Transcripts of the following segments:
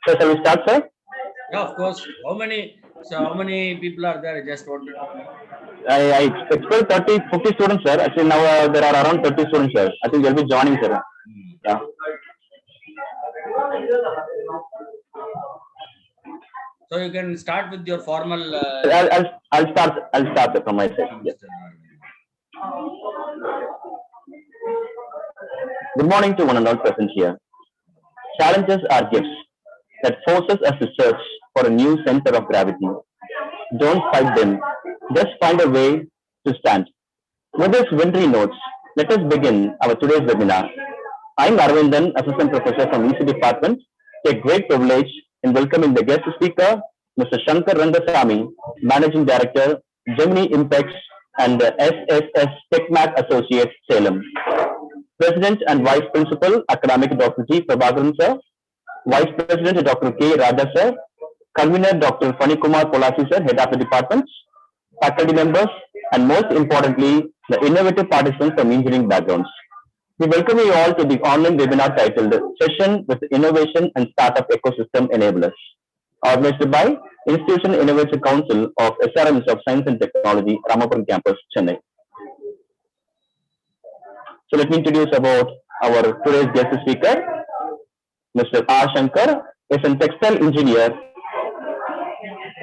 So shall we start, sir? Yeah, of course. How many people are there? I just wanted to know. I expect 30, 50 students, sir. Actually, now there are around 30 students, sir. I think they'll be joining, sir. Yeah. So you can start with your formal. I'll start from my side. Yes. Good morning to one and all present here. Challenges are gifts that forces us to search for a new center of gravity. Don't fight them. Just find a way to stand. With these wintry notes, let us begin our today's webinar. I'm Aravindan, Assistant Professor from EC Department. Take great privilege in welcoming the guest speaker, Mr. Shankar Rangasamy, Managing Director, Gemini Impex and the SSS Texmach Associates, Salem. President and Vice Principal, Academic Dr. G Prabhakaran, sir. Vice President, Dr. K. Raja, sir. Convenor, Dr. Phani Kumar sir, Head of the Department. Faculty members, and most importantly, the innovative participants from engineering backgrounds. We welcome you all to the online webinar titled Session with Innovation and Startup Ecosystem Enablers, organized by Institution Innovation Council of SRMs of Science and Technology, Ramapuram Campus, Chennai. So let me introduce about our today's guest speaker, Mr. R. Shankar is a textile engineer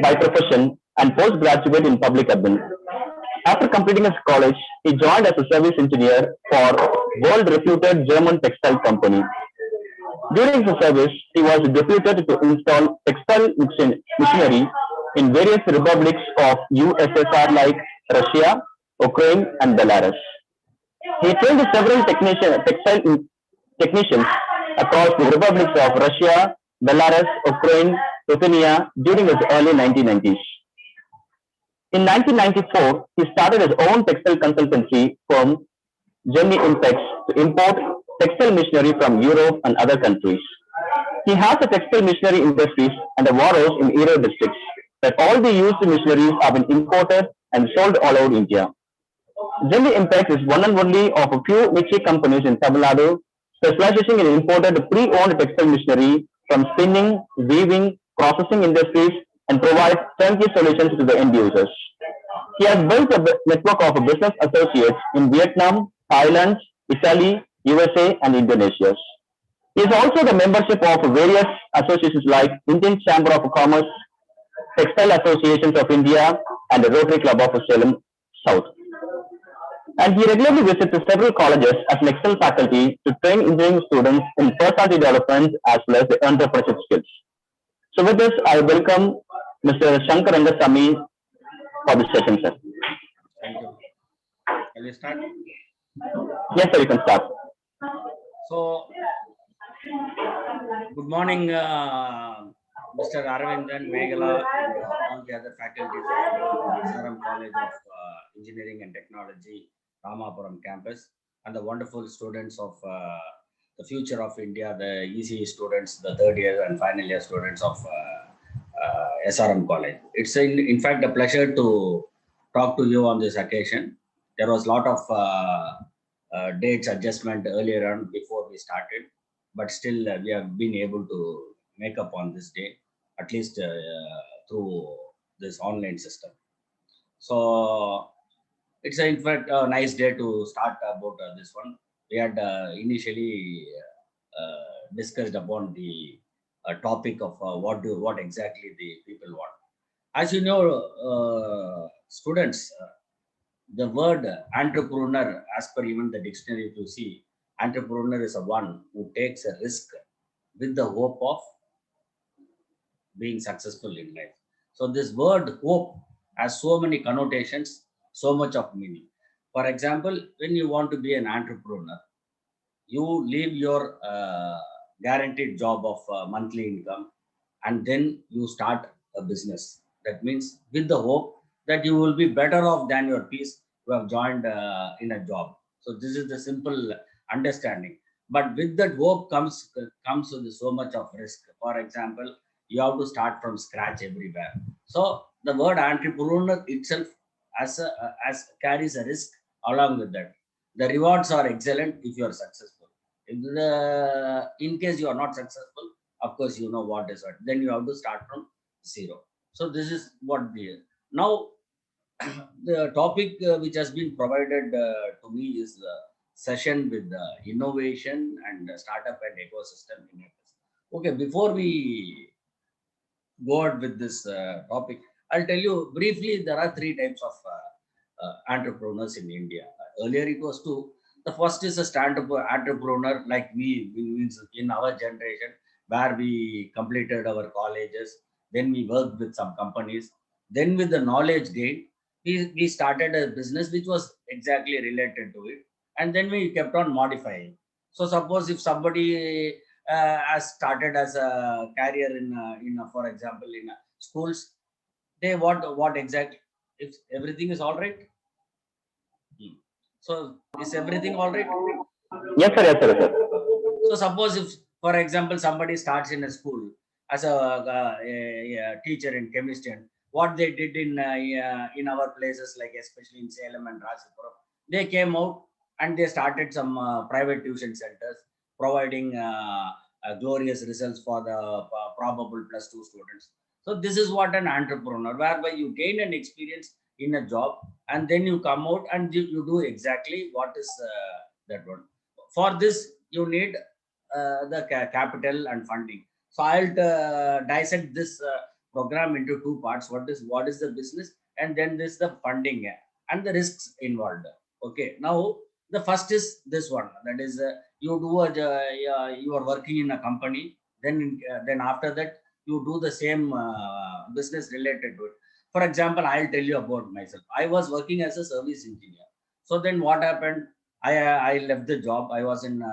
by profession and postgraduate in public admin. After completing his college, he joined as a service engineer for world-reputed German textile company. During his service, he was deputed to install textile machinery in various republics of USSR like Russia, Ukraine, and Belarus. He trained several textile technicians across the republics of Russia, Belarus, Ukraine, Lithuania during his early 1990s. In 1994, he started his own textile consultancy firm, Gemini Impex, to import textile machinery from Europe and other countries. He has a textile machinery industries and a warehouse in Erode districts that all the used machineries have been imported and sold all over India. Gemini Impex is one and only of a few niche companies in Tamil Nadu specializing in imported pre-owned textile machinery from spinning, weaving, processing industries and provides turnkey solutions to the end users. He has built a network of business associates in Vietnam, Thailand, Italy, USA, and Indonesia. He is also the membership of various associations like Indian Chamber of Commerce, Textile Associations of India, and the Rotary Club of Salem South. And he regularly visits several colleges as an excel faculty to train engineering students in personality development as well as the entrepreneurship skills. So with this, I welcome Mr. Shankar Rangasamy for this session, sir. Thank you. Can we start? Yes, sir, you can start. So, good morning, Mr. Aravindan, Megala, and all the other faculties of SRM College of Engineering and Technology, Ramapuram campus, and the wonderful students of the future of India, the ECE students, the third year and final year students of SRM College. It's in fact a pleasure to talk to you on this occasion. There was a lot of dates adjustment earlier on before we started, but still we have been able to make up on this day, at least through this online system. So it's in fact a nice day to start about this one. We had initially discussed upon the topic of what exactly the people want. As you know, students, The word entrepreneur, as per even the dictionary, if you see, entrepreneur is a one who takes a risk with the hope of being successful in life. So this word hope has so many connotations, so much of meaning. For example, when you want to be an entrepreneur, you leave your guaranteed job of monthly income, and then you start a business. That means with the hope that you will be better off than your peers who have joined in a job. So this is the simple understanding. But with that hope comes with so much of risk. For example, you have to start from scratch everywhere. So the word entrepreneur itself as carries a risk along with that. The rewards are excellent if you are successful. In case you are not successful, of course you know what is what. Then you have to start from zero. So this is what the now the topic which has been provided to me is the session with innovation and startup and ecosystem in Impex. Okay, before we go on with this topic, I'll tell you briefly there are three types of entrepreneurs in India. Earlier it was two. The first is a stand-up entrepreneur like we means in our generation, where we completed our colleges, then we worked with some companies, then with the knowledge gain, we started a business which was exactly related to it, and then we kept on modifying. So suppose if somebody has started as a career for example in schools, they want what exactly, if everything is all right. Hmm. So is everything all right? Yes, sir. Yes, sir. Yes, sir. So suppose if, for example, somebody starts in a school as a teacher in chemistry, and what they did in our places, like especially in Salem and Rajapura, they came out and they started some private tuition centers, providing glorious results for the probable plus two students. So this is what an entrepreneur, whereby you gain an experience in a job, and then you come out and you do exactly what is that one. For this, you need the capital and funding. So I'll dissect this program into two parts. What is the business, and then this the funding and the risks involved. Okay. Now the first is this one. That is, you are working in a company. Then after that you do the same business related to it. For example, I'll tell you about myself. I was working as a service engineer. So then what happened? I left the job. I was in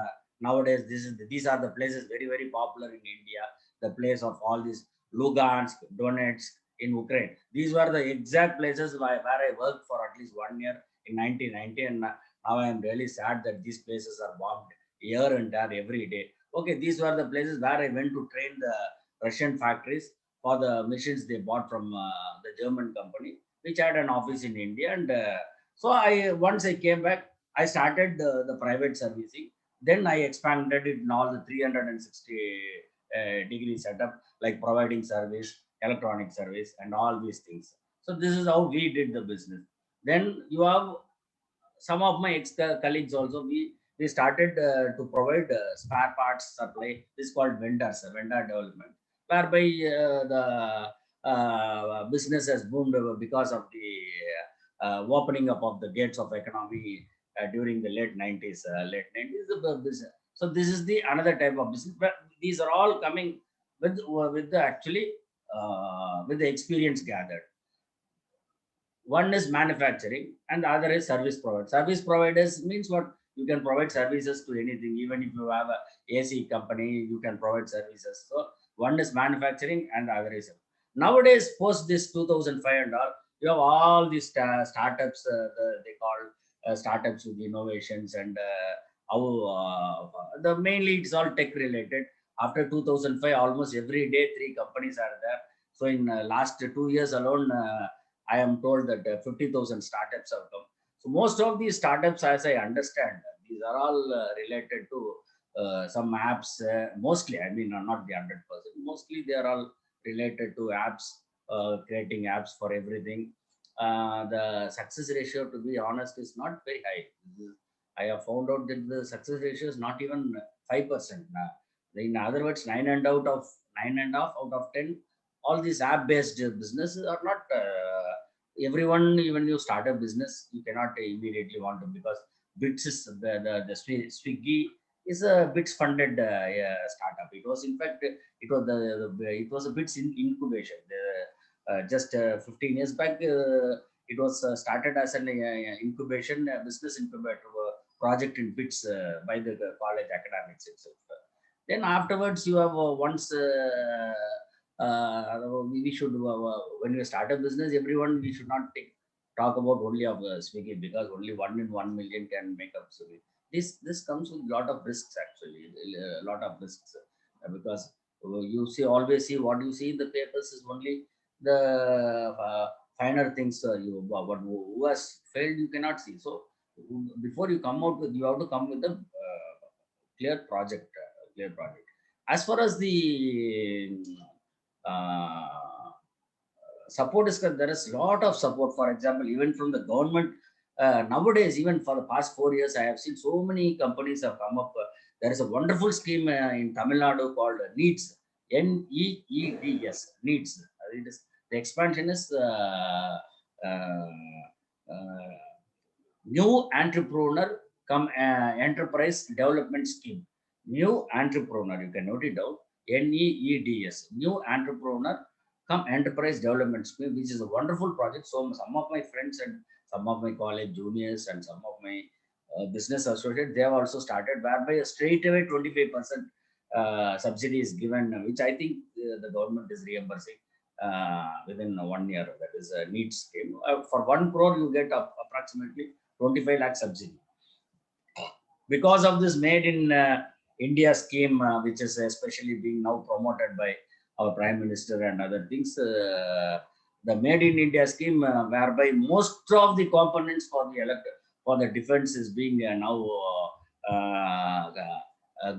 nowadays these are the places very very popular in India, the place of all these Lugansk, Donetsk in Ukraine. These were the exact places where I worked for at least 1 year in 1990, and now I am really sad that these places are bombed here and there every day. Okay, these were the places where I went to train the Russian factories for the machines they bought from the German company, which had an office in India. And so I once I came back, I started the private servicing. Then I expanded it in all the 360 degree setup, like providing service, electronic service, and all these things. So this is how we did the business. Then you have some of my ex colleagues also. We started to provide spare parts supply. This is called vendor development, whereby the business has boomed because of the opening up of the gates of economy during the late 90s, the business. So this is the another type of business. But these are all coming with the actually with the experience gathered. One is manufacturing and the other is service providers. Service providers means what? You can provide services to anything. Even if you have a AC company, you can provide services. So one is manufacturing and the other is nowadays post this 2005 and all, you have all these startups. They call startups with innovations, and how the mainly it's all tech related. After 2005, almost every day three companies are there. So in last 2 years alone, I am told that 50,000 startups have come. So most of these startups, as I understand, these are all related to some apps. Mostly, I mean, not the 100%. Mostly, they are all related to apps, creating apps for everything. The success ratio, to be honest, is not very high. I have found out that the success ratio is not even 5%. In other words, 9 and a half out of 10, all these app-based businesses are not everyone, even you start a business, you cannot immediately want to, because bits is Swiggy is a bits funded startup. It was, in fact, it was a bits in incubation. Just 15 years back, it was started as an incubation business incubator project in bits by the college academics itself. Then afterwards, you have once we should when we start a business, everyone, we should not talk about only of Swiggy, because only 1 in 1 million can make up Swiggy. This comes with a lot of risks, actually, a lot of risks, because you see, always see what you see in the papers is only the finer things. What who has failed, you cannot see. So before you come out with, you have to come with a clear project, clear project. As far as the uh, support is concerned, there is a lot of support. For example, even from the government, nowadays, even for the past 4 years, I have seen so many companies have come up. There is a wonderful scheme in Tamil Nadu called NEEDS, NEEDS, NEEDS. It is, the expansion is uh, uh, New Entrepreneur Come Enterprise Development Scheme. New Entrepreneur, you can note it down. NEEDS, New Entrepreneur Come Enterprise Development Scheme, which is a wonderful project. So some of my friends and some of my college juniors and some of my business associates, they have also started, whereby straight away 25% subsidy is given, which I think the government is reimbursing within 1 year. That is a NEET scheme. For 1 crore, you get approximately 25 lakh subsidy. Because of this Made in India scheme, which is especially being now promoted by our Prime Minister and other things, the Made in India scheme, whereby most of the components for the defense is being now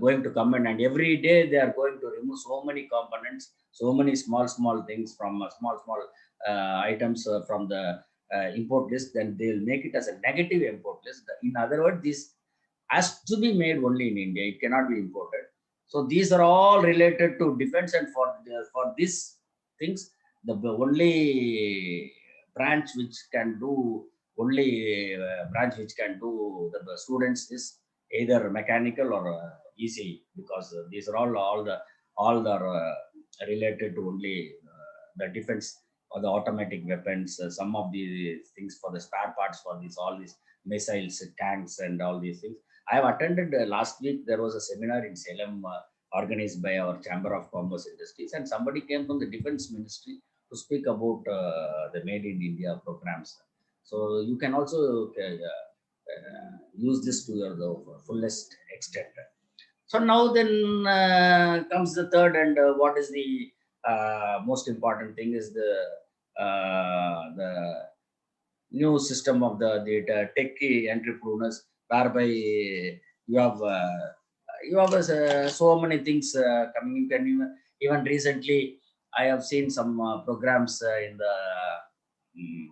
going to come in, and every day they are going to remove so many components, so many small things from small items from the import list. Then they'll make it as a negative import list. In other words, this has to be made only in India. It cannot be imported. So these are all related to defense, and for these things, the only branch which can do the students is either mechanical or ECE, because these are all are related to only the defense or the automatic weapons. Some of the things for the spare parts for all these missiles, tanks, and all these things. I have attended last week. There was a seminar in Salem organized by our Chamber of Commerce Industries, and somebody came from the Defense Ministry to speak about the Made in India programs. So you can also use this to the fullest extent. So now then comes the third, and what is the most important thing is the new system of the techie entrepreneurs, whereby you have so many things coming. You can even recently, I have seen some programs in the mm,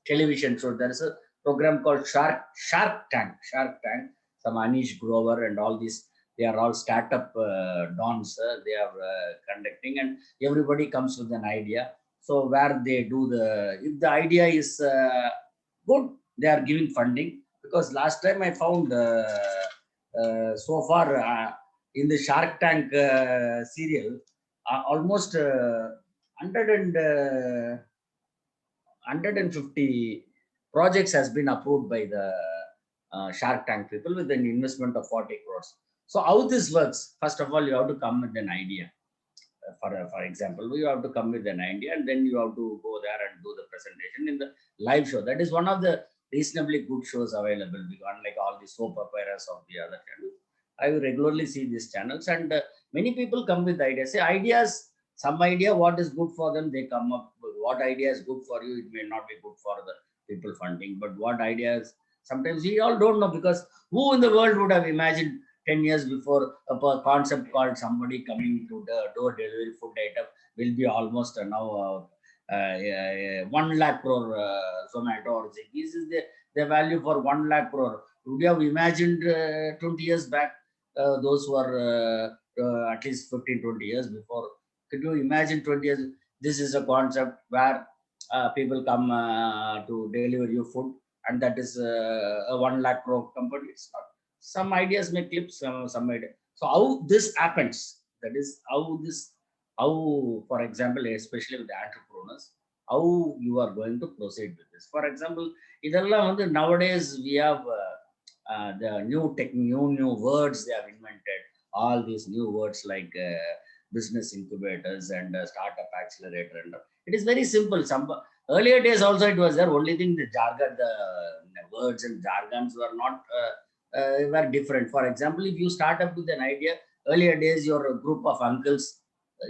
television show. There is a program called Shark Tank. Some Anish Grover and all these, they are all startup dons. They are conducting, and everybody comes with an idea. So where they do if the idea is good, they are giving funding. Because last time I found so far in the Shark Tank serial, almost 150 projects has been approved by the Shark Tank people with an investment of 40 crores. So how this works? First of all, you have to come with an idea. For example, you have to come with an idea, and then you have to go there and do the presentation in the live show. That is one of the reasonably good shows available, unlike all the soap operas of the other channels. I regularly see these channels, and many people come with ideas. Say ideas, some idea what is good for them, they come up with. What idea is good for you, it may not be good for the people funding. But what ideas, sometimes we all don't know, because who in the world would have imagined 10 years before a concept called somebody coming to the door delivery food item will be almost now 1 lakh crore Zomato or Swiggy. This is the value for 1 lakh crore. Would you have imagined 20 years back, those who are at least 15, 20 years before? Could you imagine 20 years? This is a concept where people come to deliver you food, and that is a 1 lakh crore company. It's not. Some ideas may clip, some idea. So how this happens, that is how this, how, for example, especially with the entrepreneurs, how you are going to proceed with this. For example, nowadays we have the new words they have invented. All these new words like business incubators and startup accelerator, and it is very simple. Some earlier days also it was there. Only thing, the jargon, the words and jargons were not were different. For example, if you start up with an idea, earlier days your group of uncles,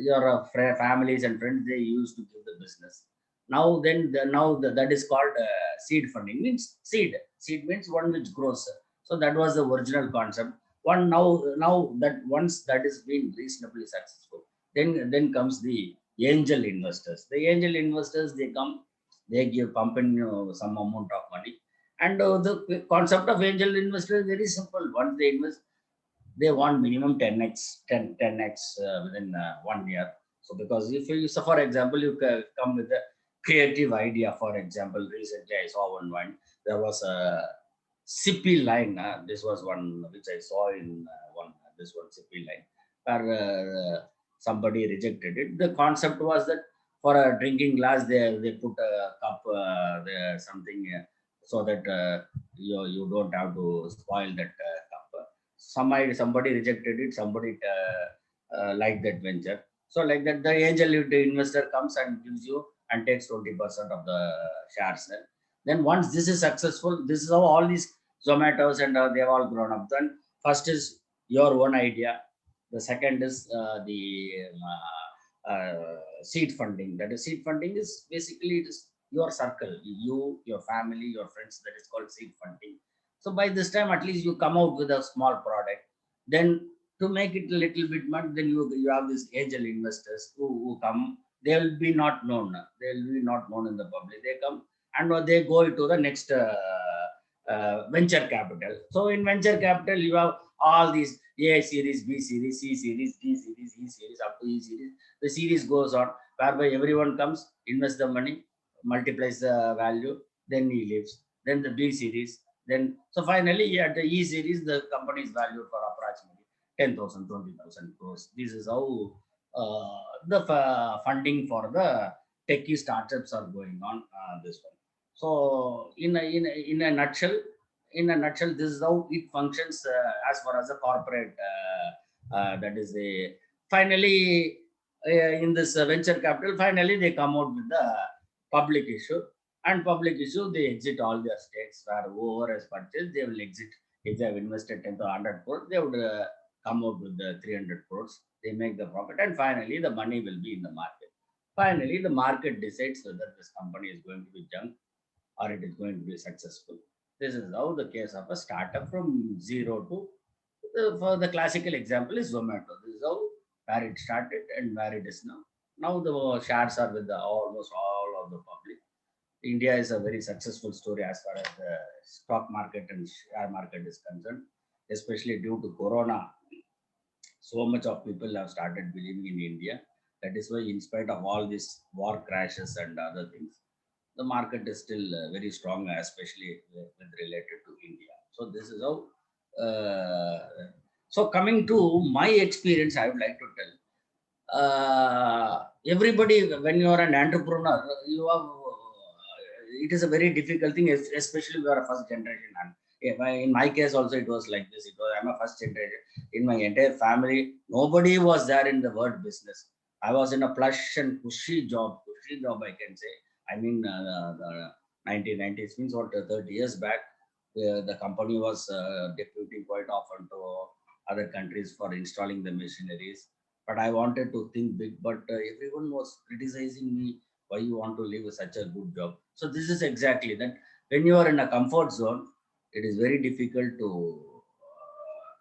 your families and friends, they used to give the business. Now then, that is called seed funding. Means seed means one which grows. So that was the original concept. One now that once that is been reasonably successful, then comes the angel investors. The angel investors, they come, they give pump in some amount of money, and the concept of angel investor is very simple. Once they invest, they want minimum 10x within 1 year. So because if you, so for example, you come with a creative idea. For example, recently I saw one, there was a sippy line. This was one which I saw in this one sippy line, where somebody rejected it. The concept was that for a drinking glass, they put a cup, there something, so that you don't have to spoil that cup. Somebody rejected it. Somebody liked that venture. So like that, the angel investor comes and gives you and takes 20% of the shares. Then once this is successful, this is how all these Zomatos and they've all grown up. Then first is your own idea. The second is the seed funding. That is, seed funding is basically, it is your circle, you, your family, your friends. That is called seed funding. So by this time, at least you come out with a small product. Then to make it a little bit much, then you have these angel investors who come. They will be not known. They will be not known in the public. They come and they go to the next venture capital. So in venture capital, you have all these A series, B series, C series, D series, E series, up to E series. The series goes on, whereby everyone comes, invests the money, multiplies the value, then he leaves. Then the B series, then so finally at the E series, the company is valued for approximately 10,000, 20,000 crores. This is how the funding for the techie startups are going on. This one. So in a nutshell, this is how it functions as far as the corporate. That is a finally in this venture capital. Finally, they come out with the public issue, and public issue they exit all their stakes. Where whoever has purchased, they will exit. If they have invested 10 to 100 crores, they would come out with the 300 crores. They make the profit, and finally the money will be in the market. Finally, the market decides whether this company is going to be junk or it is going to be successful. This is how the case of a startup from zero to for the classical example is Zomato. This is how where it started and where it is now. Now the shares are with the almost all of the public. India is a very successful story as far as the stock market and share market is concerned, especially due to Corona. So much of people have started believing in India. That is why, in spite of all these war crashes and other things, the market is still very strong, especially with related to India. So this is how. So coming to my experience, I would like to tell everybody, when you are an entrepreneur, you have it is a very difficult thing, especially if you are a first generation. And in my case also it was like this. It was, I'm a first generation. In my entire family, nobody was there in the word business. I was in a plush and cushy job I can say. I mean, the 1990s means what, 30 years back, the company was deputing quite often to other countries for installing the machineries. But I wanted to think big, but everyone was criticizing me. Why you want to leave such a good job? So this is exactly that. When you are in a comfort zone, it is very difficult to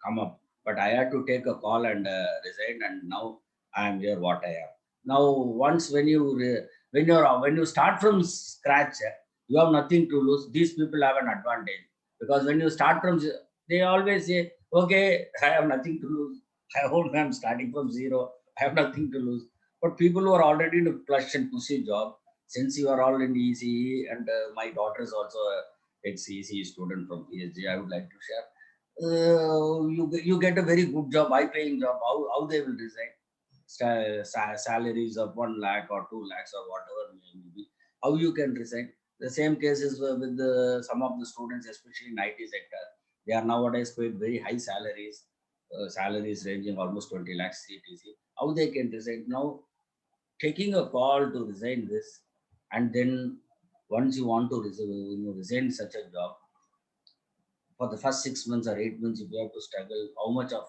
come up. But I had to take a call and resign, and now I am here. What I am now. Once when you start from scratch, you have nothing to lose. These people have an advantage because when you start from, they always say, "Okay, I have nothing to lose. I am starting from zero. I have nothing to lose." But people who are already in a plush and cushy job since you are all in ECE and my daughter is also a ex-ECE student from PSG, I would like to share. You get a very good job, high-paying job. How they will resign? Salaries of 1 lakh or 2 lakhs or whatever may be. How you can resign? The same cases with some of the students, especially in IT sector. They are nowadays paid very high salaries, salaries ranging almost 20 lakhs CTC. How they can resign? Now, taking a call to resign this, and then once you want to resign such a job, for the first 6 months or 8 months, if you have to struggle, how much of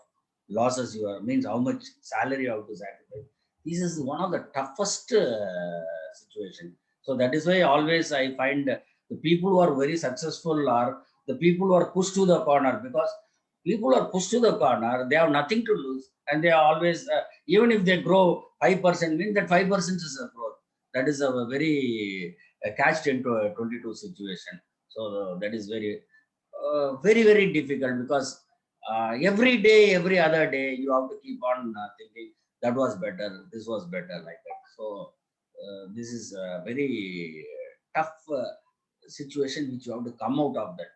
losses you are, means how much salary you have to sacrifice. This is one of the toughest situation. So that is why always I find the people who are very successful are the people who are pushed to the corner, because people are pushed to the corner, they have nothing to lose, and they are always, even if they grow 5%, means that 5% is a growth. That is a very catched into a 22 situation. So that is very, very difficult, because every day, every other day, you have to keep on thinking that was better, this was better, like that. So this is a very tough situation which you have to come out of that.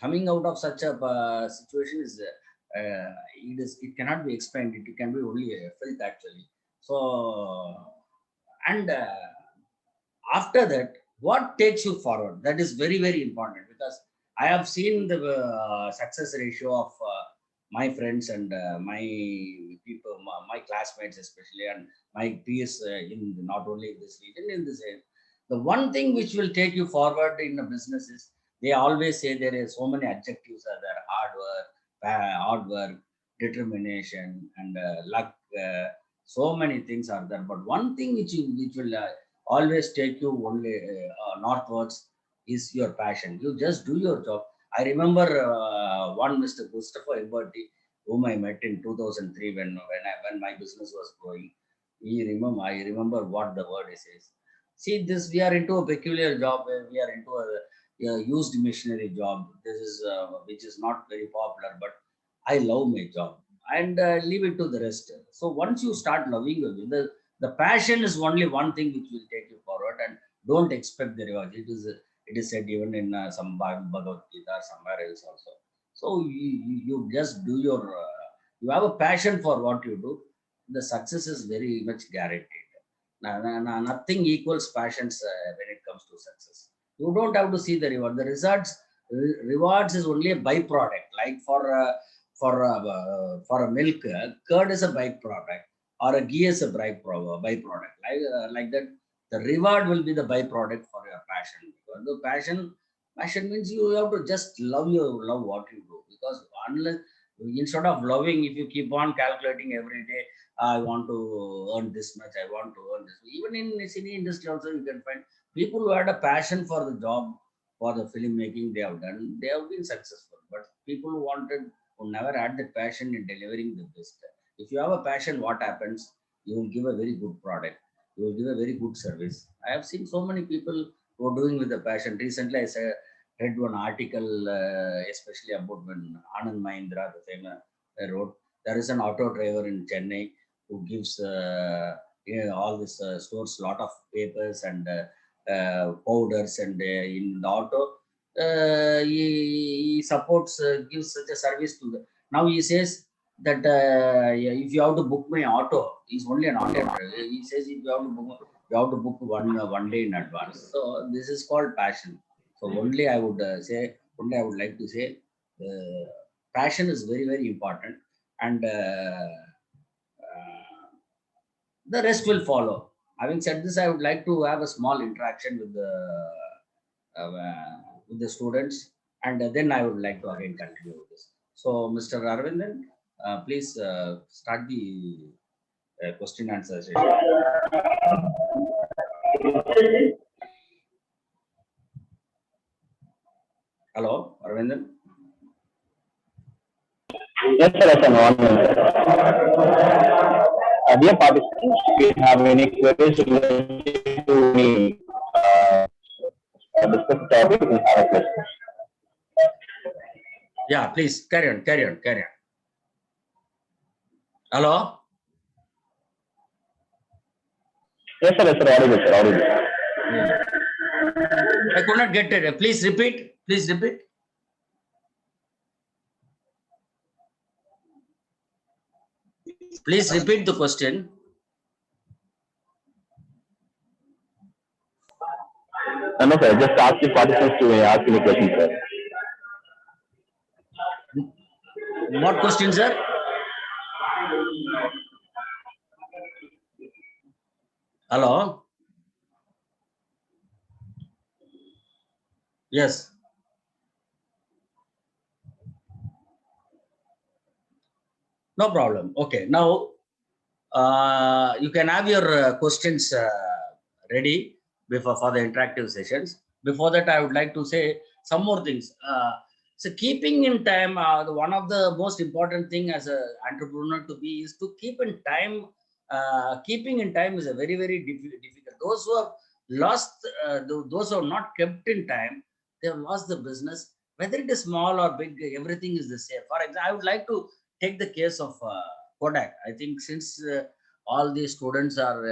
Coming out of such a situation is it cannot be explained. It can be only felt actually. So and after that, what takes you forward? That is very, very important, because I have seen the success ratio of my friends and my people, my classmates especially, and my peers in not only this region, in this area. The one thing which will take you forward in a business is, they always say there is so many adjectives are there: hard work, determination, and luck. So many things are there, but one thing which will always take you only northwards is your passion. You just do your job. I remember one Mr. Christopher Iberti, whom I met in 2003 when my business was growing. I remember what the word he says. See, this we are into a peculiar job. We are into a used machinery job. This is which is not very popular, but I love my job, and leave it to the rest. So once you start loving the passion is only one thing which will take you forward, and don't expect the reward. It is said even in some Bhagavad Gita or somewhere else also. So you just do your you have a passion for what you do. The success is very much guaranteed. Nothing equals passions when it comes to success. You don't have to see the reward. The rewards is only a byproduct. Like for a milk, curd is a byproduct, or a ghee is a byproduct. Like that, the reward will be the byproduct for your passion. Because the passion means you have to just love what you do. Because unless, instead of loving, if you keep on calculating every day, I want to earn this much, I want to earn this. Even in cine industry also, you can find people who had a passion for the job, for the filmmaking they have done, they have been successful. But people who never had the passion in delivering the best. If you have a passion, what happens? You will give a very good product. You will give a very good service. I have seen so many people who are doing with the passion. Recently, read one article, especially about when Anand Mahindra, the famous, wrote. There is an auto driver in Chennai who gives all this stores lot of papers and powders, and in the auto he supports, gives such a service to the. Now he says that if you have to book my auto, he's only an auto driver. He says if you have to book one day in advance. So this is called passion. So only I would only I would like to say, passion is very, very important, and the rest will follow. Having said this, I would like to have a small interaction with the students, and then I would like to again continue with this. So, Mr. Aravindan, please start the question answer session. Hello, Aravindan. Yes, sir. Yes, sir. 1 minute. Dear participants, if you have any queries related to me, discuss the topic, we have a question. Yeah, please carry on. Hello. Yes, sir. Yes, sir. Audible, sir. Audible. I could not get it. Please repeat. Please repeat. Please repeat the question. No, sir. Just ask the participants to ask any question, sir. What question, sir? Hello? Yes. No problem. Okay. Now, you can have your questions ready before for the interactive sessions. Before that, I would like to say some more things. So keeping in time, one of the most important thing as an entrepreneur to be is to keep in time. Keeping in time is a very, very difficult. Those who have lost, those who have not kept in time, they have lost the business. Whether it is small or big, everything is the same. For example, I would like to take the case of Kodak. I think since all these students are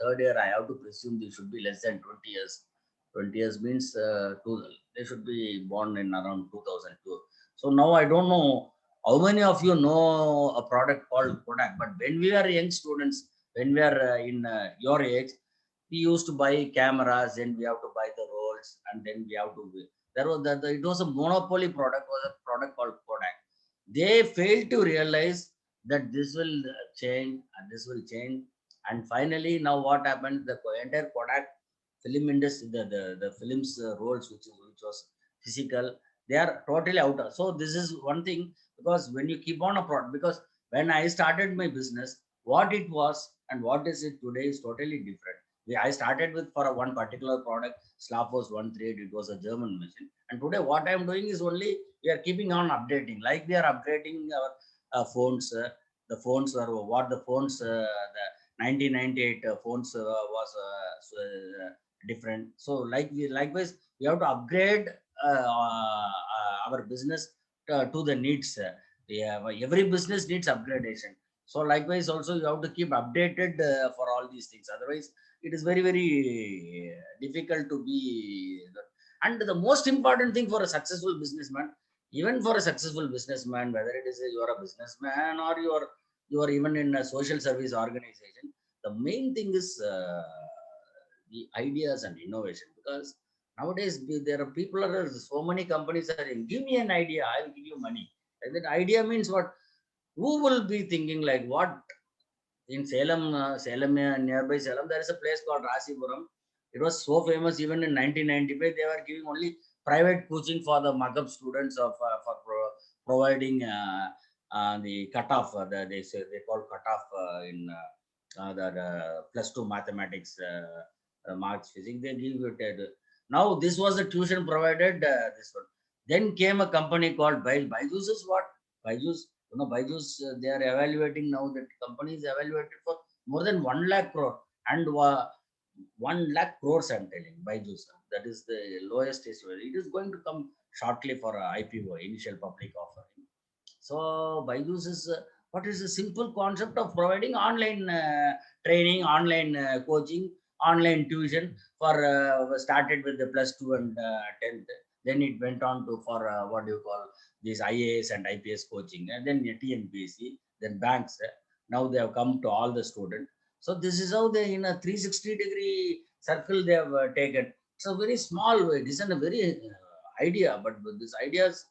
third year, I have to presume they should be less than 20 years. 20 years means they should be born in around 2002. So now I don't know how many of you know a product called Kodak. But when we are young students, when we are in your age, we used to buy cameras, and we have to buy the rolls, and then we have to. There was it was a monopoly product. Was a product called Kodak. They failed to realize that this will change and this will change. And finally, now what happened? The entire Kodak film industry, the films roles, which was physical, they are totally out. So this is one thing, because when you keep on a product, because when I started my business, what it was and what is it today is totally different. I started with for one particular product, Slafos 138. It was a German machine. And today, what I am doing is only we are keeping on updating. Like we are upgrading our phones. The phones are what the phones. The 1998 phones was different. So, likewise, we have to upgrade our business to the needs. Every business needs upgradation. So, likewise, also you have to keep updated for all these things. Otherwise, it is very, very difficult to be. And the most important thing for a successful businessman, even for a successful businessman, whether it is you are a businessman or you are even in a social service organization, the main thing is the ideas and innovation. Because nowadays there are people, are so many companies are saying, give me an idea, I will give you money. And that idea means what? Who will be thinking like what? In Salem, nearby Salem, there is a place called Rasipuram. It was so famous even in 1995. They were giving only private coaching for the Magab students of providing the cutoff. They call cutoff in the +2 mathematics, marks physics. They give it. Now this was the tuition provided. This one. Then came a company called Byju's. Is what Byju's? Byju's, they are evaluating now, that company is evaluated for more than 1 lakh crore, and 1 lakh crores, I'm telling, Byju's. That is the lowest issue. It is going to come shortly for a IPO, initial public offering. So Byju's is what is the simple concept of providing online training, online coaching, online tuition for started with the +2 and 10th. Then it went on to for what do you call these IAS and IPS coaching, and then TNPSC, then banks. Now they have come to all the students. So this is how they, in a 360-degree circle, they have taken. It's a very small way. This is a very idea, but this ideas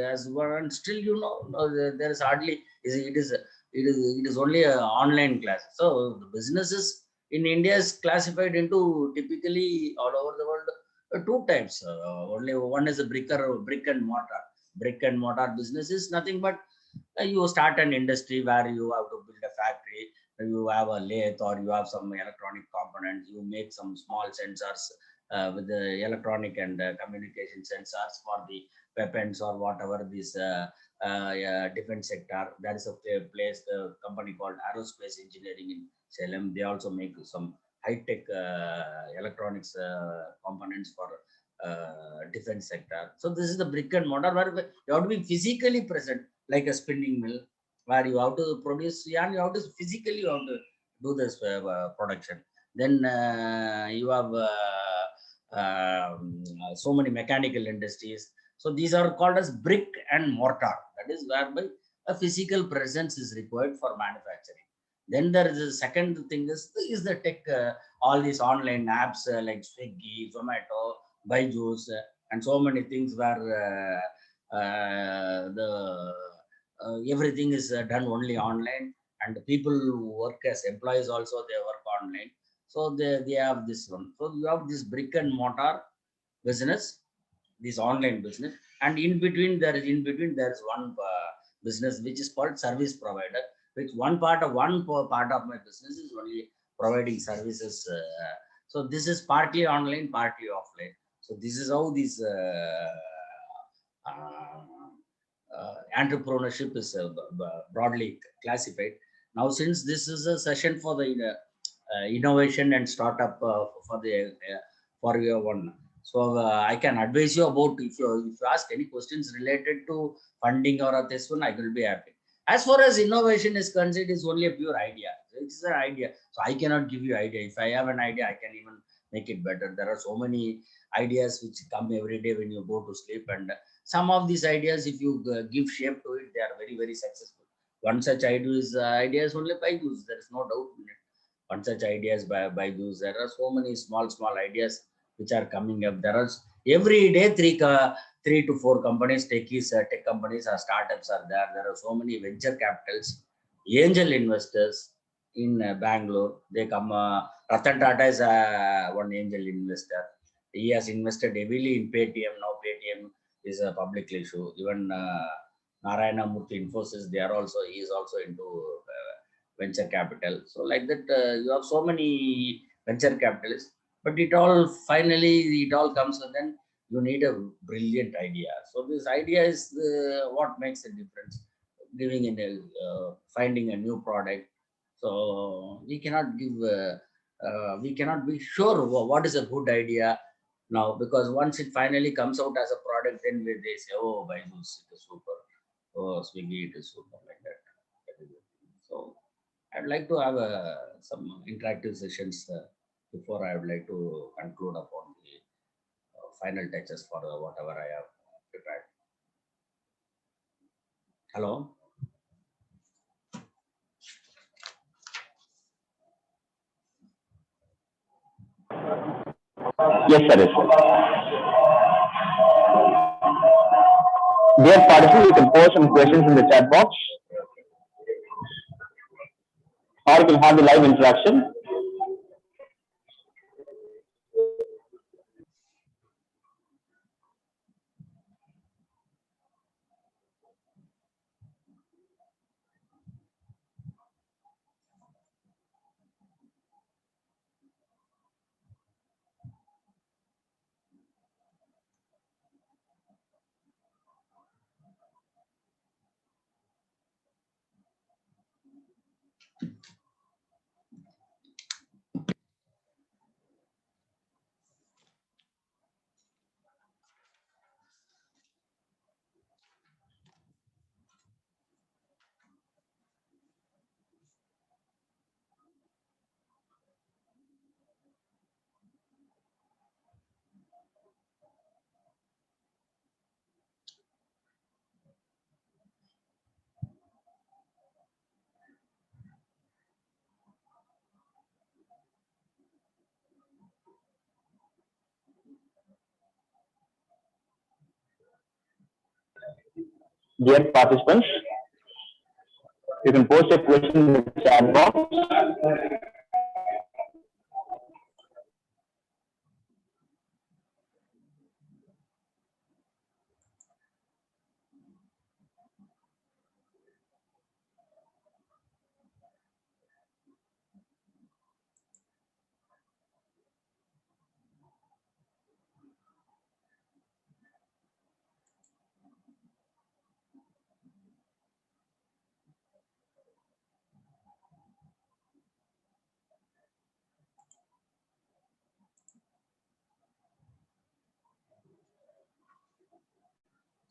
as one, and still there is hardly it is only an online class. So the businesses in India is classified into typically all over the world two types. Only one is a brick and mortar. Brick and mortar business is nothing but you start an industry where you have to build a factory, you have a lathe, or you have some electronic components, you make some small sensors with the electronic and communication sensors for the weapons or whatever this defense sector. There is a place, the company called Aerospace Engineering in Salem. They also make some high-tech electronics components for defense sector. So this is the brick and mortar where you have to be physically present, like a spinning mill, where you have to produce yarn, you have to physically you have to do this production. Then you have so many mechanical industries. So these are called as brick and mortar. That is whereby a physical presence is required for manufacturing. Then there is a second thing is the tech, all these online apps like Swiggy, Zomato, Byju's, and so many things where the everything is done only online, and the people who work as employees also they work online. So they have this one. So you have this brick and mortar business, this online business, and in between there is one business which is called service provider, which one part of my business is only providing services. So this is partly online, partly offline. So this is how this entrepreneurship is broadly classified. Now, since this is a session for the innovation and startup for your one, so I can advise you about if you ask any questions related to funding or this one, I will be happy. As far as innovation is concerned, it's only a pure idea. It's an idea, so I cannot give you idea. If I have an idea, I can even make it better. There are so many ideas which come every day when you go to sleep, and some of these ideas, if you give shape to it, they are very, very successful. One such idea is only Byju's. There is no doubt in it. One such idea is by Byju's. There are so many small ideas which are coming up. There are every day three to four companies, tech companies or startups are there. There are so many venture capitals, angel investors in Bangalore. They come. Ratan Tata is one angel investor. He has invested heavily in Paytm. Now Paytm is a public issue. Even Narayana Murthy Infosys, he is also into venture capital. So like that, you have so many venture capitalists, but it all comes, and then you need a brilliant idea. So this idea is what makes a difference, finding a new product. So we cannot be sure what is a good idea now, because once it finally comes out as a product, then they say, oh, Byju's, it is super. Oh, Swiggy, it is super, like that. So I'd like to have some interactive sessions before I would like to conclude upon the final touches for whatever I have prepared. Hello? Yes, sir. Yes, sir. Dear participants, you can post some questions in the chat box, or you can have the live interaction. Dear participants, you can post a question in the chat box.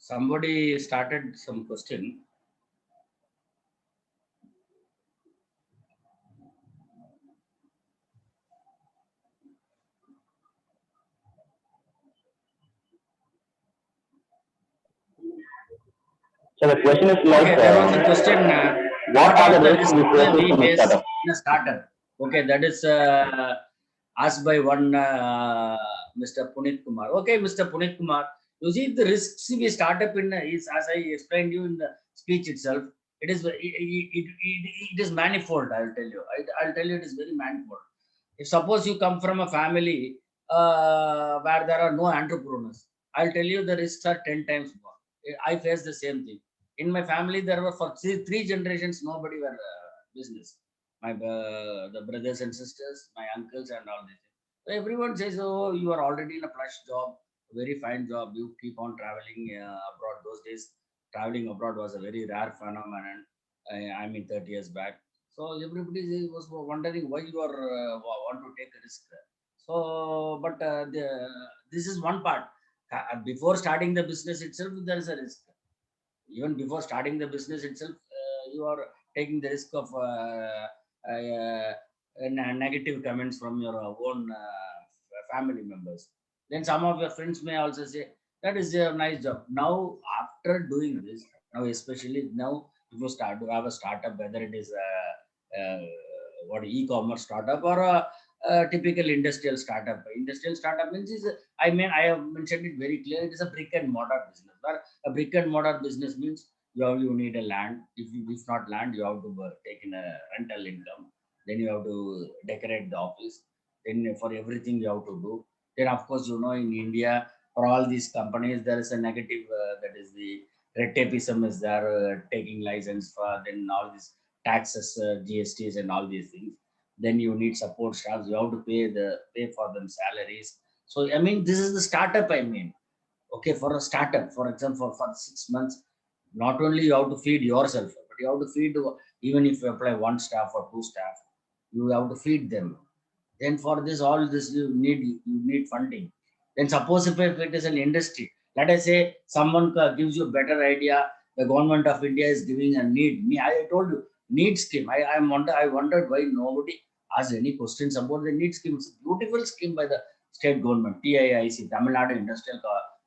Somebody started some question. So the question is Okay, like, there was a question. what are the risks risks we face we in a face startup? in a startup? Okay, that is asked by one Mr. Punit Kumar. Okay, Mr. Punit Kumar, you see the risks we startup in is, as I explained you in the speech itself, it is manifold. I'll tell you. I'll tell you it is very manifold. If suppose you come from a family where there are no entrepreneurs, I'll tell you the risks are 10 times more. I face the same thing. In my family, there were for three generations, nobody were business. My the brothers and sisters, my uncles, and all this. So everyone says, "Oh, you are already in a plush job, very fine job. You keep on traveling abroad." Those days, traveling abroad was a very rare phenomenon. I mean, 30 years back. So everybody was wondering why you are want to take a risk. So, but this is one part. Before starting the business itself, there is a risk. Even before starting the business itself, you are taking the risk of negative comments from your own family members. Then some of your friends may also say that is a nice job. Now after doing this, now especially now, if you start to have a startup, whether it is what e-commerce startup or a typical industrial startup. Industrial startup means is, I mean, I have mentioned it very clear, it is a brick and mortar business. Where a brick and mortar business means you need a land. If not land, you have to take in a rental income. Then you have to decorate the office. Then for everything you have to do. Then of course, you know, in India, for all these companies, there is a negative, that is the red tapeism is there, taking license for then all these taxes, GSTs and all these things. Then you need support staffs. You have to pay for them salaries. So I mean, this is the startup. I mean, okay, for a startup, for example, for 6 months, not only you have to feed yourself, but you have to feed, even if you apply one staff or two staff, you have to feed them. Then for this, all this you need funding. Then suppose if it is an industry, let us say someone gives you a better idea. The government of India is giving a need. Me, I told you need scheme. I wondered why nobody asked any questions about the need scheme. It's a beautiful scheme by the state government, TIIC, Tamil Nadu Industrial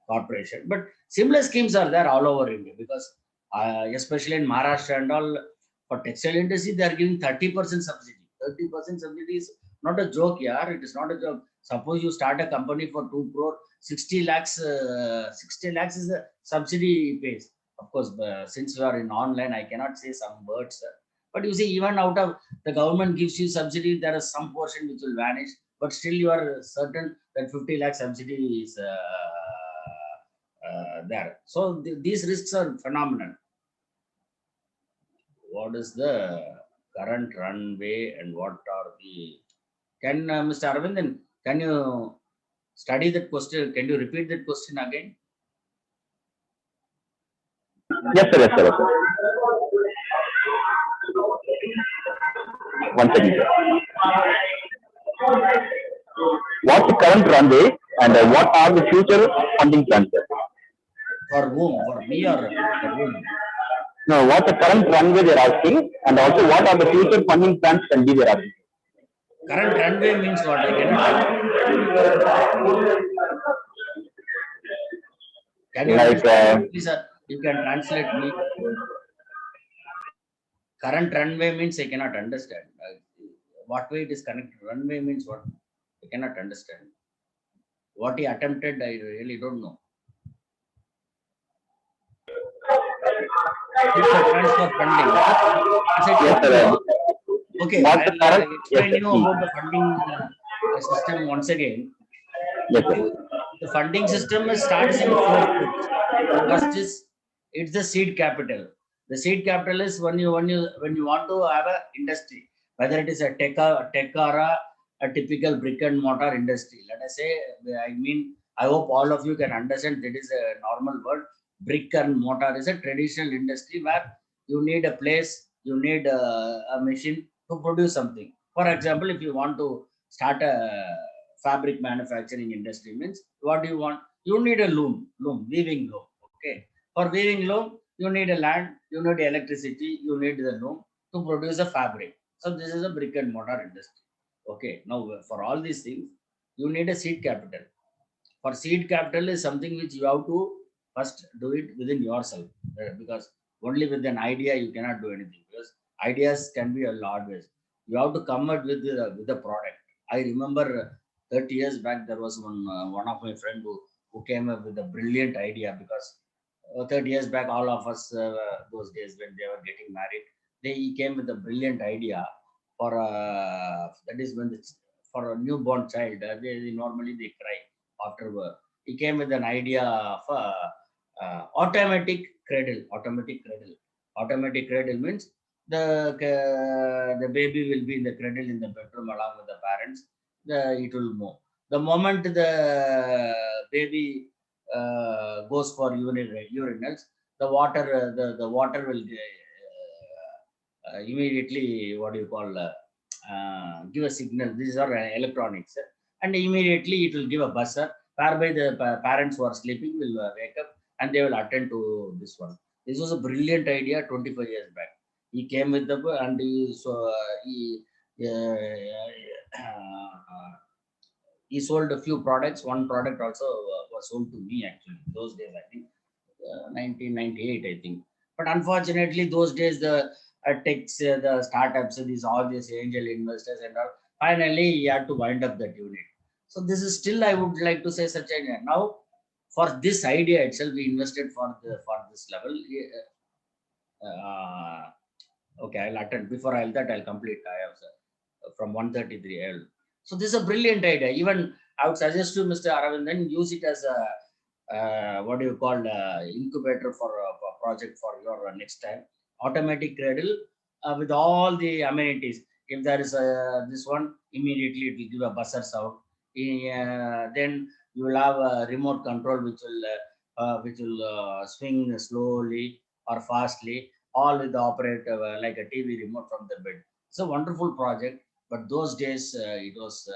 Corporation. But similar schemes are there all over India, because especially in Maharashtra and all, for textile industry, they are giving 30% subsidy. 30% subsidy is not a joke, yeah. It is not a joke. Suppose you start a company for 2 crore, 60 lakhs, 60 lakhs is the subsidy pays. Of course, since you are in online, I cannot say some words. But you see, even out of the government gives you subsidy, there is some portion which will vanish. But still, you are certain that 50 lakh subsidy is there. So these risks are phenomenal. What is the current runway and what are the? Can Mr. Aravindan, can you study that question? Can you repeat that question again? Yes, sir. Yes, sir. Yes, sir. One second, sir. What's the current runway and what are the future funding plans, sir? For whom? For me or for whom? No, what's the current runway they're asking, and also what are the future funding plans can be they're asking? Current runway means what? I cannot understand. Can you Like, understand me, please? You can translate me. Current runway means I cannot understand. What way it is connected? Runway means what? I cannot understand. What he attempted, I really don't know. It's a transfer funding. As I yes, told sir. you, okay, What's the I'll current? Yes, explain sir. you about the funding system once again. Yes, If sir. you, the funding system starts in four steps. First is it's the seed capital. The seed capital is when you want to have a industry, whether it is a tech or a typical brick and mortar industry. Let us say, I mean, I hope all of you can understand that is a normal word. Brick and mortar is a traditional industry where you need a place, you need a machine to produce something. For example, if you want to start a fabric manufacturing industry, means what do you want? You need a loom, weaving loom. Okay. For weaving loom, you need a land, you need electricity, you need the loom to produce a fabric. So this is a brick and mortar industry. Okay. Now for all these things, you need a seed capital. For seed capital is something which you have to first do it within yourself, because Only with an idea you cannot do anything, because ideas can be always. You have to come up with the product. I remember 30 years back there was one of my friend who came up with a brilliant idea, because 30 years back all of us those days when they were getting married, he came with a brilliant idea for that is when it's for a newborn child, they normally they cry after birth. He came with an idea of automatic cradle. Automatic cradle means the baby will be in the cradle in the bedroom along with the parents. It will move. The moment the baby goes for urinals, the water will immediately, what do you call, give a signal. These are electronics, and immediately it will give a buzzer, whereby the parents who are sleeping will wake up and they will attend to this one. This was a brilliant idea 25 years back. He came with the and he sold a few products. One product also was sold to me actually. Those days, I think 1998, I think. But unfortunately, those days the techs, the startups, these all these angel investors and all. Finally, he had to wind up that unit. So this is still, I would like to say, such a now for this idea itself, we invested for this level. Uh, okay, I'll attend. Before I'll complete. I have from 133 L. So this is a brilliant idea. Even I would suggest to Mr. Aravindan, use it as a what do you call incubator for a project for your next time. Automatic cradle with all the amenities. If there is this one, immediately it will give a buzzer sound. Then you will have a remote control which will swing slowly or fastly, all with the operator like a TV remote from the bed. It's a wonderful project, but those days it was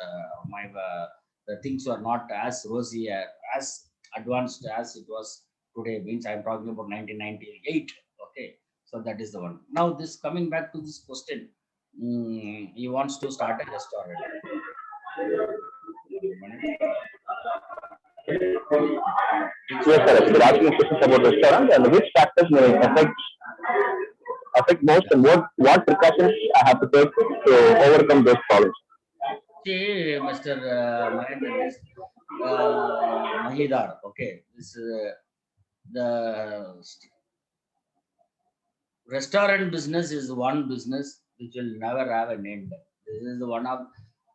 the things were not as rosy, as advanced as it was today. Means I'm talking about 1998. Okay, so that is the one. Now this coming back to this question, he wants to start a restaurant. Yes, sir. You're asking questions about restaurant and which factors may affect most, and what precautions I have to take to overcome those problems. See, Mr. Mahendra, this Mahidar, okay, this the restaurant business is one business which will never have an end. This is the one of,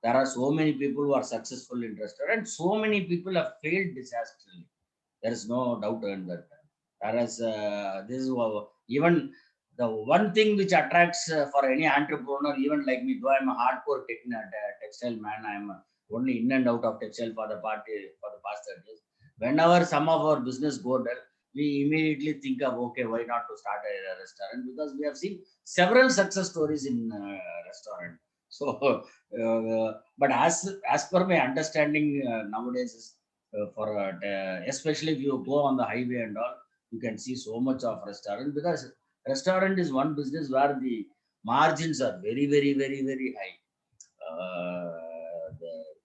there are so many people who are successful in restaurant. So many people have failed disastrously. There is no doubt in that. Whereas this is even the one thing which attracts for any entrepreneur, even like me, though I'm a hardcore textile man, I'm only in and out of textile for the past 30 years. Whenever some of our business go well, we immediately think of, okay, why not to start a restaurant, because we have seen several success stories in restaurant. So, but as per my understanding nowadays is for especially if you go on the highway and all, you can see so much of restaurant, because restaurant is one business where the margins are very, very, very, very high.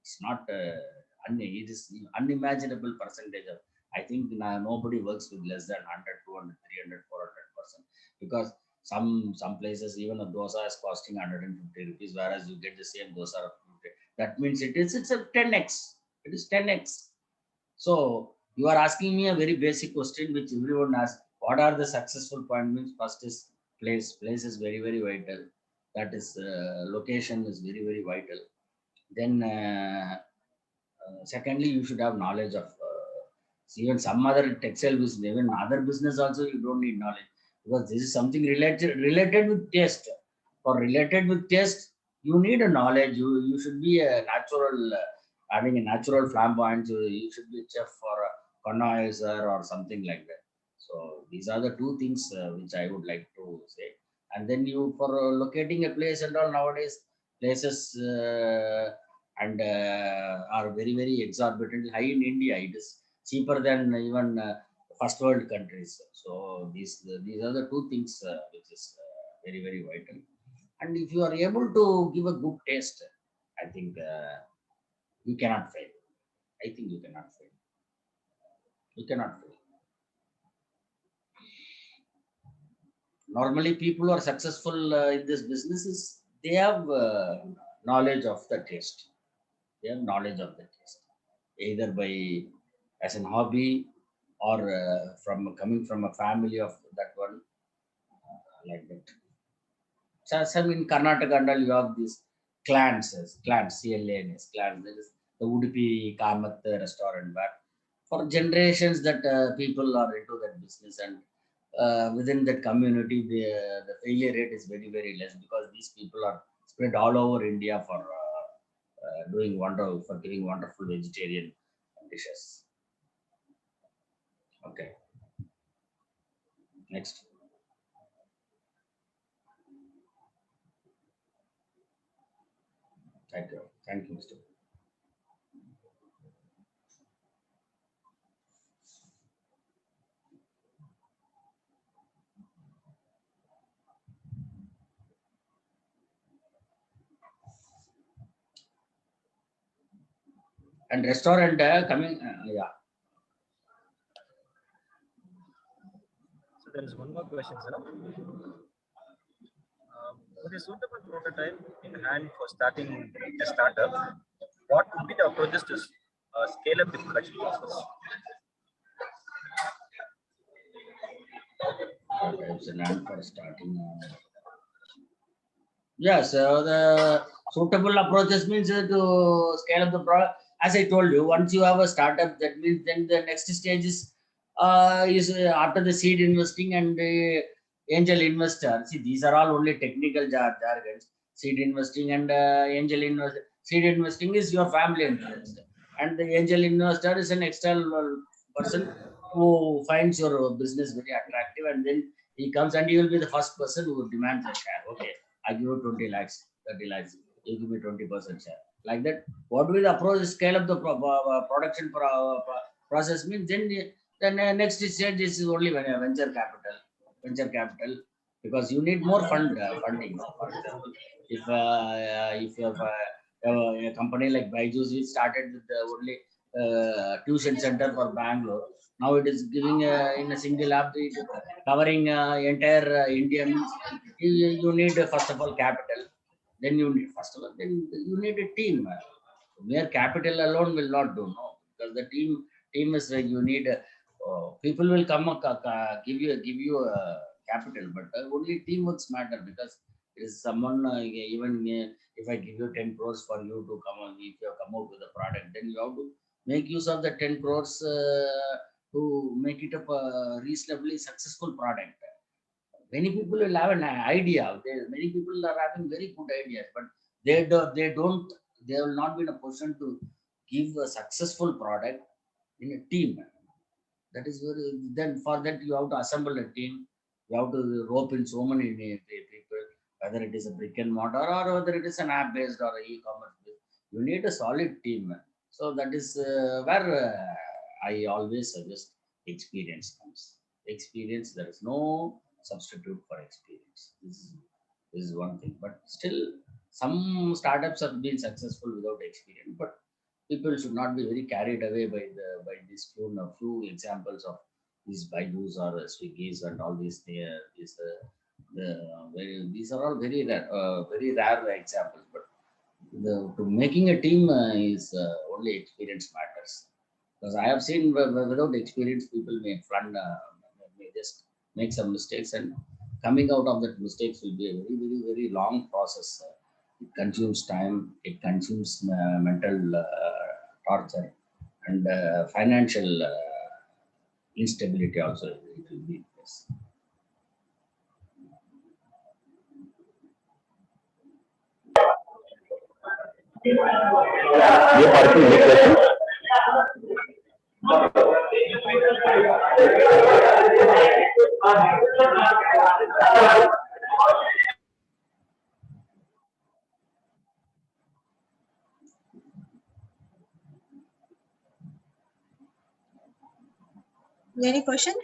It's not it is unimaginable percentage of, I think nobody works with less than 100, 200, 300, 400%, because some places even a dosa is costing 150 rupees, whereas you get the same dosa of 50. That means it's a 10x. It is 10x. So you are asking me a very basic question which everyone asks. What are the successful point? Means first is place. Place is very, very vital. That is location is very, very vital. Then secondly, you should have knowledge of even some other textile business, even other business also you don't need knowledge, because this is something related with taste. For related with taste, you need a knowledge. You should be a natural having a natural flamboyance. You should be a chef or a connoisseur or something like that. So these are the two things which I would like to say. And then you for locating a place and all, nowadays places and are very, very exorbitant high in India. It is cheaper than even first world countries. So these are the two things which is very, very vital. And if you are able to give a good taste, I think you cannot fail. I think you cannot fail. You cannot fail. Normally people who are successful in this business is they have knowledge of the taste. They have knowledge of the taste, either by as an hobby or from coming from a family of that one, like that. So some in Karnataka and all, you have these clans, clans, CLANs, clans. There is the Udupi Kamath restaurant bar. For generations, that people are into that business, and within that community, the failure rate is very, very less, because these people are spread all over India for doing wonderful, for giving wonderful vegetarian dishes. Okay, next. Thank you, Mr. And restaurant coming, yeah. So there is one more question, sir. With a suitable prototype in hand for starting a startup, what would be the approaches to scale up the production process? Prototypes in hand for starting. Yes, the suitable approaches means to scale up the product. As I told you, once you have a startup, that means then the next stage is after the seed investing and angel investor. See, these are all only technical jargons. Seed investing and angel investor. Seed investing is your family interest, and the angel investor is an external person who finds your business very attractive, and then he comes and he will be the first person who demands a share. Okay, I give you 20 lakhs, 30 lakhs, you give me 20% share. Like that, what will the approach scale up the production process means? Then next stage is only venture capital. Venture capital, because you need more funding. For example, if you have a company like Byju's, which started with only tuition center for Bangalore, now it is giving in a single app, covering entire India. Means you need first of all capital, then you need then you need a team. Mere capital alone will not do, no, because the team is you need people will come give you capital, but only teamworks matter, because it is someone even if I give you 10 crores for you to come on, if you come out with a product, then you have to make use of the 10 crores to make it a reasonably successful product. Many people will have an idea. Many people are having very good ideas, but they will not be in a position to give a successful product in a team. That is very, then for that you have to assemble a team. You have to rope in so many people, whether it is a brick and mortar or whether it is an app based or e-commerce based. You need a solid team. So that is where I always suggest experience comes. Experience, there is no substitute for experience. This is one thing, but still some startups have been successful without experience. But people should not be very carried away by this few examples of these Byju's or Swiggy's and all these these are all very rare examples. But to making a team is only experience matters, because I have seen without experience people may may just make some mistakes, and coming out of that mistakes will be a very, very, very long process. It consumes time, it consumes mental torture, and financial instability also. It will be this. Dear participant, next question. Any questions?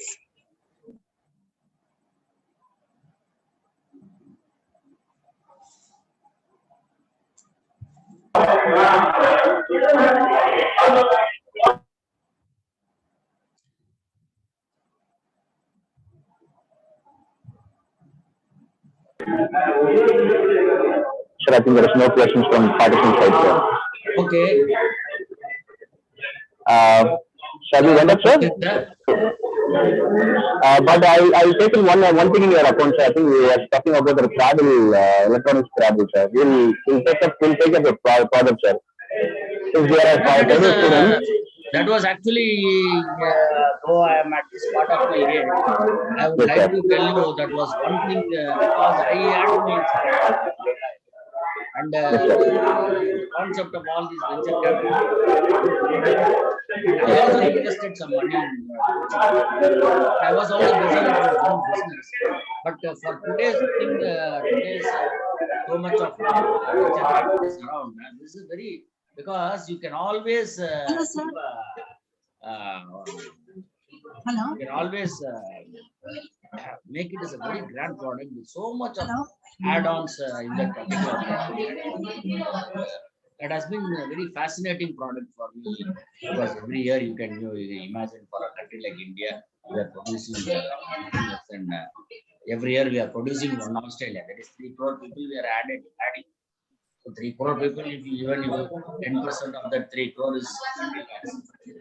Sir, I think there is no questions from participant side, sir. Okay. Shall we went up, sir? But I'll take in one thing in your account, sir. I think we were talking about the travel, electronics travel, sir. We'll take up the product, sir. If we are a student. That was actually, though I am at this part of my age, I would like to tell you that was one thing because I had my and the concept of all these venture capital. I also invested some money in I was also busy with my own business. But for today's thing, today's so much of venture capital is around. This is very because you can always Hello, sir. Hello. You can always make it as a very grand product with so much of add-ons in that particular product. It has been a very fascinating product for me because every year you can imagine for a country like India, we are producing and every year we are producing one Australia. That is 3 crore people we are adding. So 3 crore people, if you even if 10% of that 3 crore is 30 lakhs,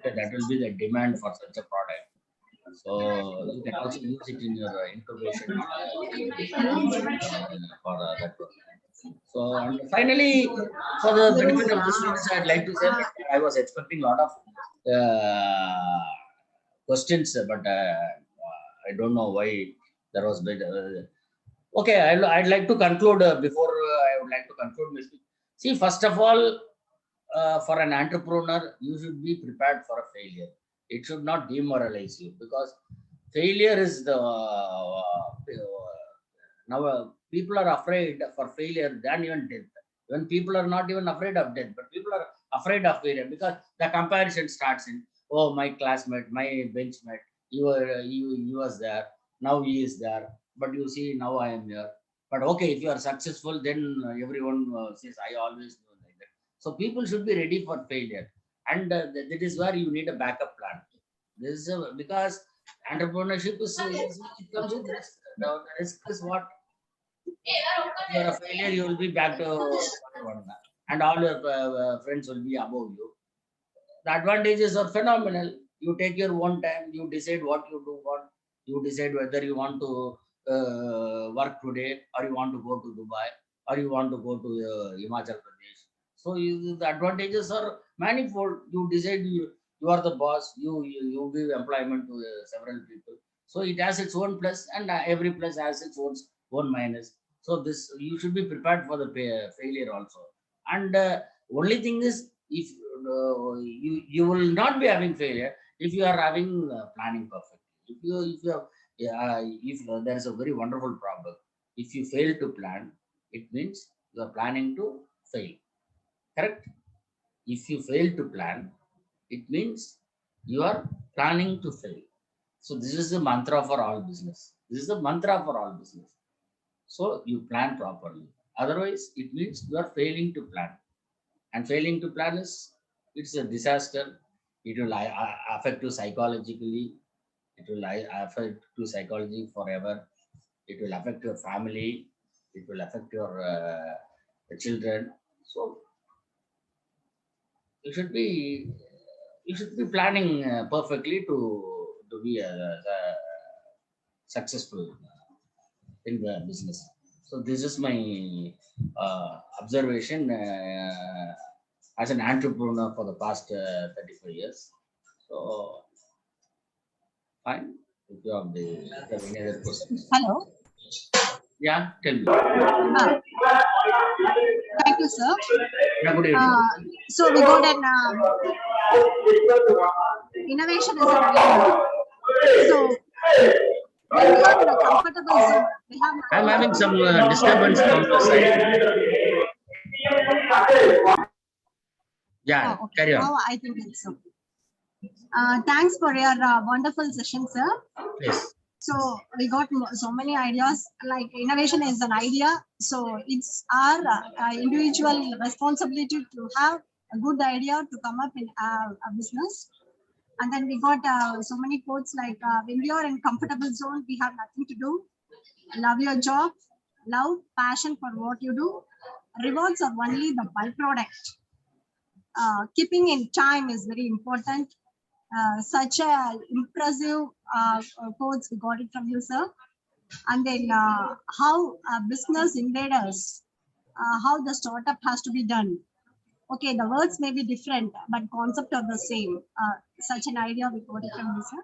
that will be the demand for such a product. So you can also use it in your incubation for that work. So and finally, for the benefit of the students, I'd like to say that I was expecting a lot of questions, but I don't know why there was bit. Okay, I'd like to conclude before I would like to conclude my speech. See, first of all, for an entrepreneur, you should be prepared for a failure. It should not demoralize you because failure is the now people are afraid for failure than even death. When people are not even afraid of death, but people are afraid of failure because the comparison starts in, oh, my classmate, my benchmate, he was there, now he is there, but you see now I am here. But okay, if you are successful, then everyone says I always know like that. So people should be ready for failure, and that is where you need a backup plan. This is because entrepreneurship is it comes with risk. The risk is what if you are a failure, you will be back to square one, and all your friends will be above you. The advantages are phenomenal. You take your own time. You decide what you do want. You decide whether you want to work today, or you want to go to Dubai, or you want to go to Himachal Pradesh. So the advantages are manifold. You decide you are the boss. You give employment to several people. So it has its own plus, and every plus has its own minus. So this you should be prepared for the failure also. And only thing is, if you will not be having failure if you are having planning perfect. If there is a very wonderful problem. If you fail to plan, it means you are planning to fail. Correct? If you fail to plan, it means you are planning to fail. So this is the mantra for all business. This is the mantra for all business. So you plan properly. Otherwise, it means you are failing to plan. And failing to plan is it's a disaster. It will affect you psychologically. It will affect you psychology forever. It will affect your family. It will affect your children. So you should be planning perfectly to be successful in the business. So this is my observation as an entrepreneur for the past 35 years. So fine. If you have any other questions. Hello. Yeah, tell me. Thank you, sir. Yeah, good evening. So we got an innovation is an idea. So when we are in a comfortable zone, we have. I'm having some disturbance from your side. Yeah, Oh, okay. carry on. Now I think it's so. Thanks for your wonderful session, sir. Yes. So we got so many ideas. Like innovation is an idea, so it's our individual responsibility to have a good idea to come up in a business. And then we got so many quotes like when you are in comfortable zone, we have nothing to do. Love your job, love, passion for what you do. Rewards are only the byproduct. Keeping in time is very important. Such a impressive quotes we got it from you, sir. And then how business invaders, how the startup has to be done. Okay, the words may be different, but concept are the same. Such an idea we got it from you, sir.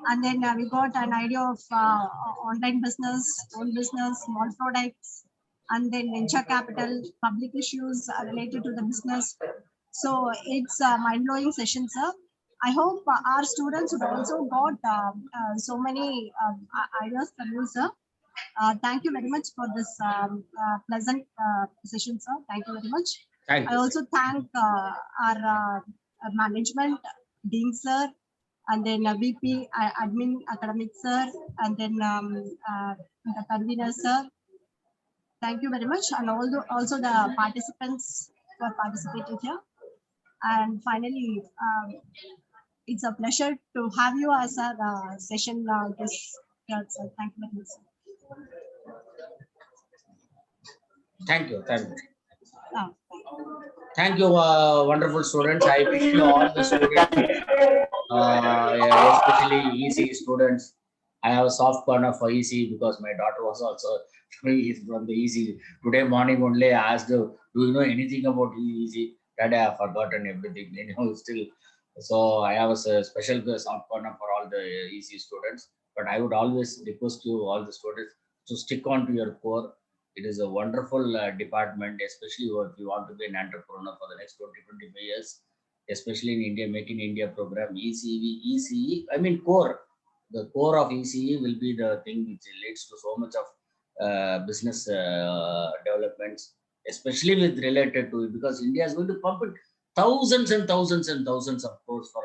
And then we got an idea of online business, own business, small products, and then venture capital, public issues related to the business. So it's a mind-blowing session, sir. I hope our students would also got so many ideas from you, sir. Thank you very much for this pleasant session, sir. Thank you very much. Thank I you. also thank our management, Dean sir, and then VP, Admin Academic sir, and then the convener sir. Thank you very much, and also the participants for participating here. And finally, it's a pleasure to have you as a session guest here, sir. Thank you very much, sir. Thank you. Thank you. Thank you. Thank you, wonderful students. I wish you all the students, especially EC students. I have a soft corner for EC because my daughter was also from the EC. Today morning only I asked her, do you know anything about EC? That I have forgotten everything. You know, still. So I have a special soft corner for all the EC students. But I would always request you, all the students, to stick on to your core. It is a wonderful department, especially if you want to be an entrepreneur for the next 20-25 years, especially in India, Make in India program, ECE, I mean core. The core of ECE will be the thing which leads to so much of business developments, especially with related to it, because India is going to pump it thousands and thousands and thousands of crores for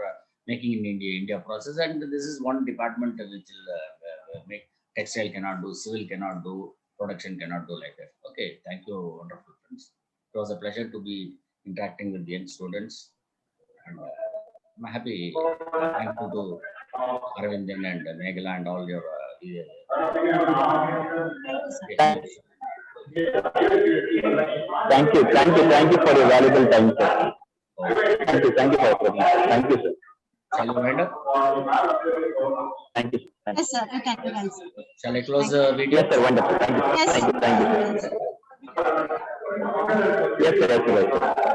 making in India process. And this is one department which will make textile cannot do, civil cannot do, production cannot do like that. Okay, thank you, wonderful friends. It was a pleasure to be interacting with the young students, and I'm happy. Thank you to Aravindan and Megala and all your. Thank you for your valuable time, sir. Thank you for your presence. Thank you, sir. Shall we wind up? Thank you. Yes, sir. You can, sir. Shall I close the video? Yes, sir. Wonderful. Thank you. Yes, Thank you. sir. Yes, sir. Yes, sir.